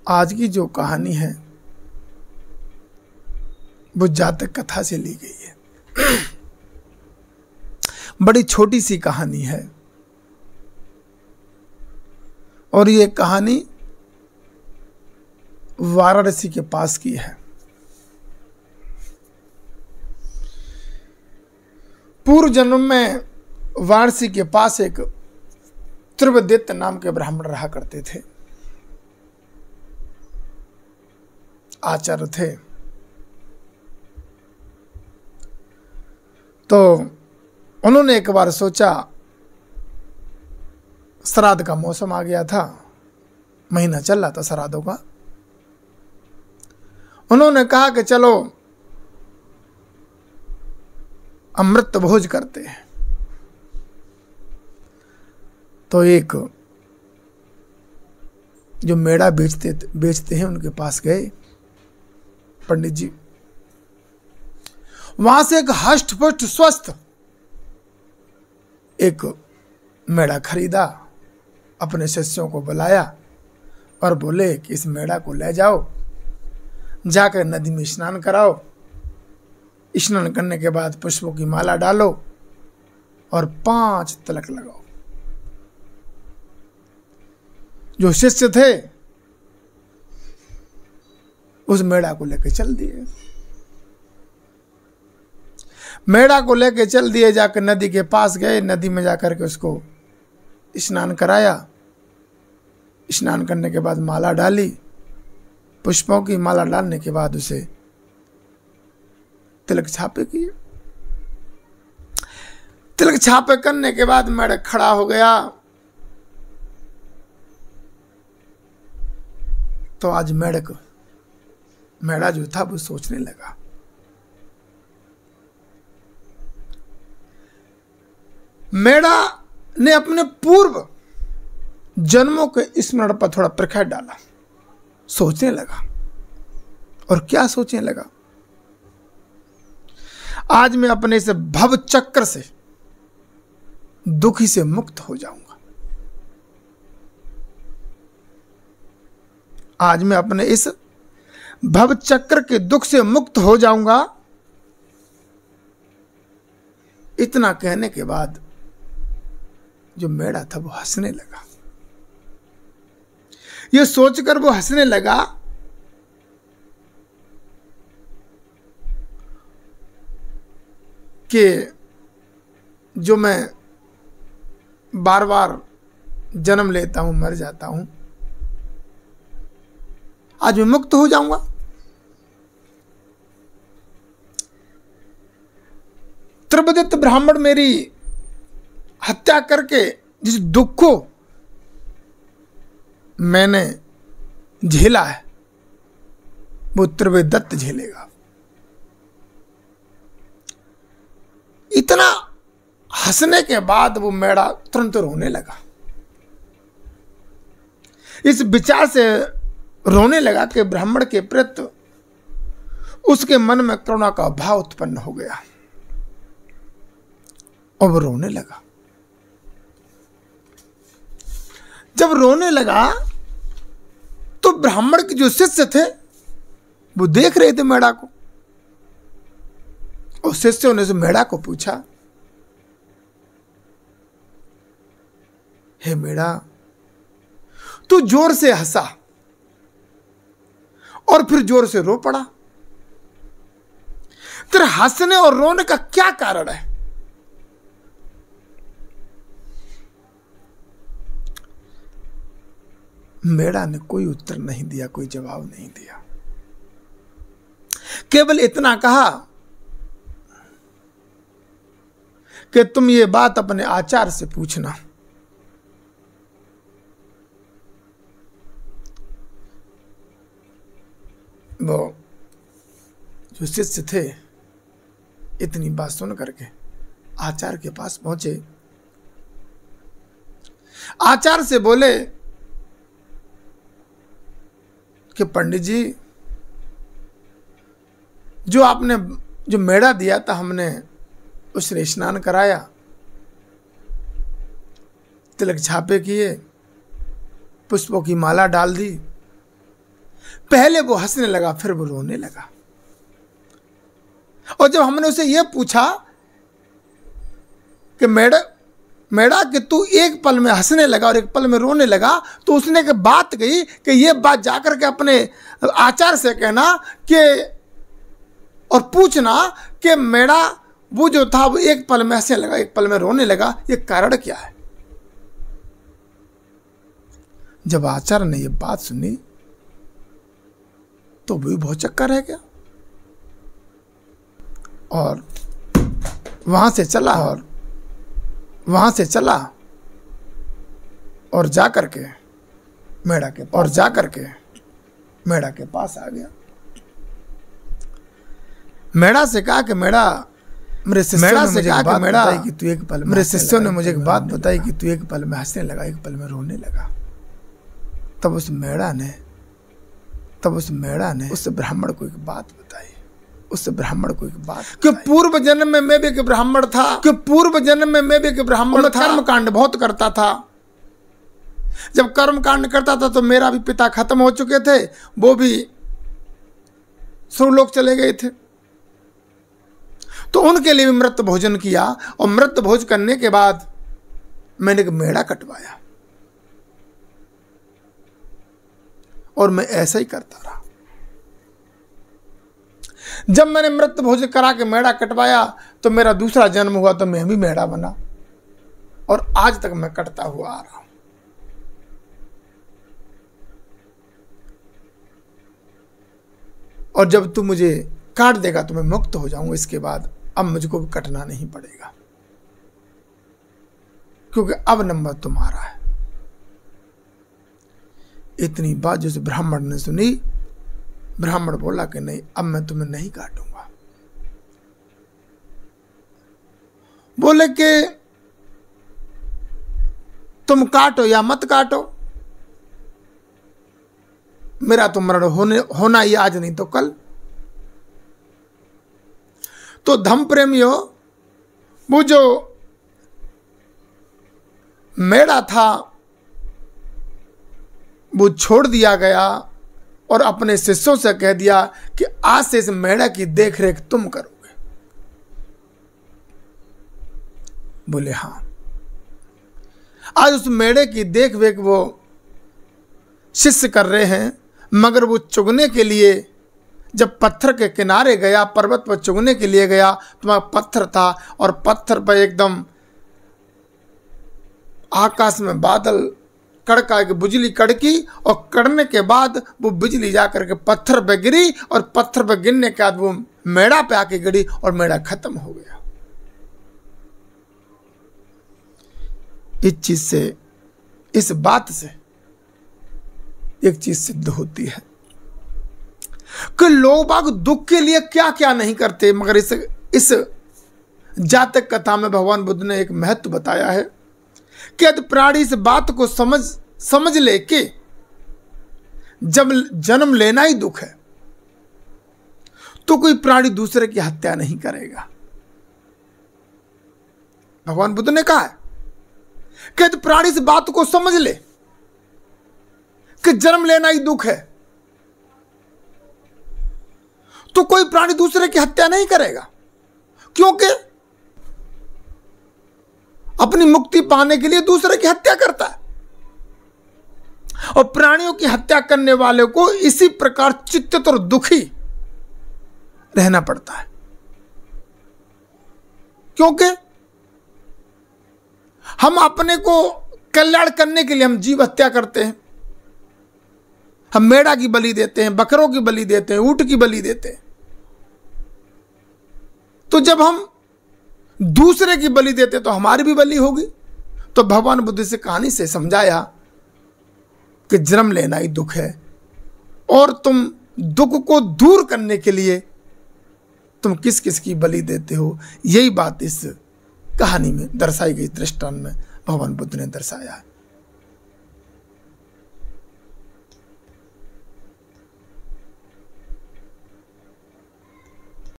आज की जो कहानी है वो जातक कथा से ली गई है। बड़ी छोटी सी कहानी है और ये कहानी वाराणसी के पास की है। पूर्व जन्म में वाराणसी के पास एक त्रिवदित्य नाम के ब्राह्मण रहा करते थे, आचार्य थे। तो उन्होंने एक बार सोचा, श्राद्ध का मौसम आ गया था, महीना चल रहा था श्राद्धों का। उन्होंने कहा कि चलो अमृत भोज करते हैं। तो एक जो मेड़ा बेचते हैं उनके पास गए पंडित जी। वहां से एक हष्ट पुष्ट स्वस्थ एक मेड़ा खरीदा, अपने शिष्यों को बुलाया और बोले कि इस मेड़ा को ले जाओ, जाकर नदी में स्नान कराओ। स्नान करने के बाद पुष्पों की माला डालो और 5 तिलक लगाओ। जो शिष्य थे उस मेड़ा को लेकर चल दिए। मेड़ा को लेकर चल दिए, जाकर नदी के पास गए। नदी में जाकर के उसको स्नान कराया। स्नान करने के बाद माला डाली। पुष्पों की माला डालने के बाद उसे तिलक छापे किए। तिलक छापे करने के बाद मेढक खड़ा हो गया। तो आज मेढा जो था वो सोचने लगा, मेढा ने अपने पूर्व जन्मों के स्मरण पर थोड़ा प्रकाश डाला, सोचने लगा। और क्या सोचने लगा, आज मैं अपने इस भव चक्र से, दुखी से मुक्त हो जाऊंगा। आज मैं अपने इस भव चक्र के दुख से मुक्त हो जाऊंगा। इतना कहने के बाद जो मेढा था वो हंसने लगा। ये सोचकर वो हंसने लगा कि जो मैं बार बार जन्म लेता हूं, मर जाता हूं, आज मैं मुक्त हो जाऊंगा। त्रिवदित्य ब्राह्मण मेरी हत्या करके जिस दुख को मैंने झेला है वो त्रिवदित्य झेलेगा। इतना हंसने के बाद वो मेढा तुरंत रोने लगा। इस विचार से रोने लगा कि ब्राह्मण के प्रति उसके मन में करुणा का भाव उत्पन्न हो गया और वो रोने लगा। जब रोने लगा तो ब्राह्मण के जो शिष्य थे वो देख रहे थे मेढा को। और शिष्यों ने मेढा को पूछा, हे मेढा, तू जोर से हंसा और फिर जोर से रो पड़ा। तेरे हंसने और रोने का क्या कारण है? मेढा ने कोई उत्तर नहीं दिया, कोई जवाब नहीं दिया। केवल इतना कहा कि तुम ये बात अपने आचार्य से पूछना। वो जो शिष्य थे इतनी बात सुन करके आचार्य के पास पहुंचे। आचार्य से बोले कि पंडित जी, जो आपने जो मेढा दिया था, हमने उसने स्नान कराया, तिलक छापे किए, पुष्पों की माला डाल दी पहले वो हंसने लगा, फिर वो रोने लगा। और जब हमने उसे यह पूछा कि मेढ़ा कि तू एक पल में हंसने लगा और एक पल में रोने लगा, तो उसने एक बात कही कि यह बात जाकर के अपने आचार्य से कहना कि और पूछना कि मेढ़ा वो जो था वो एक पल में हंसने लगा, एक पल में रोने लगा, ये कारण क्या है। जब आचार्य ने ये बात सुनी तो वो भी बहुत चक्कर रह गया और वहां से चला और जाकर के मेढ़ा के पास आ गया। मेढ़ा से कहा कि मेरे शिष्यों ने मुझे एक बात बताई कि तू एक पल में हंसने लगा, एक पल में रोने लगा। तब उस मेढ़ा ने उस ब्राह्मण को एक बात बताई, कि पूर्व जन्म में मैं भी एक ब्राह्मण था, कर्म कांड बहुत करता था। जब कर्म कांड करता था तो मेरा भी पिता खत्म हो चुके थे, वो भी सुरलोक चले गए थे, तो उनके लिए भी मृत भोजन किया। और मृत भोज करने के बाद मैंने एक मेढ़ा कटवाया और मैं ऐसा ही करता रहा। जब मैंने मृत भोज करा के मेढ़ा कटवाया तो मेरा दूसरा जन्म हुआ, तो मैं भी मेढ़ा बना और आज तक मैं कटता हुआ आ रहा हूं। और जब तू मुझे काट देगा तो मैं मुक्त हो जाऊंगा। इसके बाद अब मुझको भी कटना नहीं पड़ेगा, क्योंकि अब नंबर तुम्हारा है। इतनी बात जो ब्राह्मण ने सुनी, ब्राह्मण बोला कि नहीं, अब मैं तुम्हें नहीं काटूंगा। बोले कि तुम काटो या मत काटो, मेरा तो मरण होना ही आज नहीं तो कल। तो धम्म प्रेमियों, वो जो मेढ़ा था वो छोड़ दिया गया और अपने शिष्यों से कह दिया कि आज से इस मेढ़ा की देखरेख तुम करोगे। बोले हाँ। आज उस मेढ़े की देखरेख वो शिष्य कर रहे हैं, मगर वो चुगने के लिए जब पत्थर के किनारे गया, पर्वत पर चुगने के लिए गया, तो वहां पत्थर था और पत्थर पर एकदम आकाश में बादल कड़का के बिजली कड़की और कड़ने के बाद वो बिजली जाकर के पत्थर पे गिरी और पत्थर पे गिरने के बाद वो मेढ़ा पे आके गिरी और मेढ़ा खत्म हो गया। इस चीज से, इस बात से एक चीज सिद्ध होती है कि लोग बाग दुख के लिए क्या क्या नहीं करते, मगर इस जातक कथा में भगवान बुद्ध ने एक महत्व बताया है कि यदि प्राणी इस बात को समझ ले कि जब जन्म लेना ही दुख है तो कोई प्राणी दूसरे की हत्या नहीं करेगा। भगवान बुद्ध ने कहा है कि यदि प्राणी इस बात को समझ ले कि जन्म लेना ही दुख है तो कोई प्राणी दूसरे की हत्या नहीं करेगा, क्योंकि अपनी मुक्ति पाने के लिए दूसरे की हत्या करता है। और प्राणियों की हत्या करने वाले को इसी प्रकार चिंतित और दुखी रहना पड़ता है, क्योंकि हम अपने को कल्याण करने के लिए हम जीव हत्या करते हैं। हम मेढ़ा की बलि देते हैं, बकरों की बलि देते हैं, ऊंट की बलि देते हैं। तो जब हम दूसरे की बलि देते तो हमारी भी बलि होगी। तो भगवान बुद्ध से कहानी से समझाया कि जन्म लेना ही दुख है और तुम दुख को दूर करने के लिए तुम किस किस की बलि देते हो। यही बात इस कहानी में दर्शाई गई, दृष्टांत में भगवान बुद्ध ने दर्शाया है।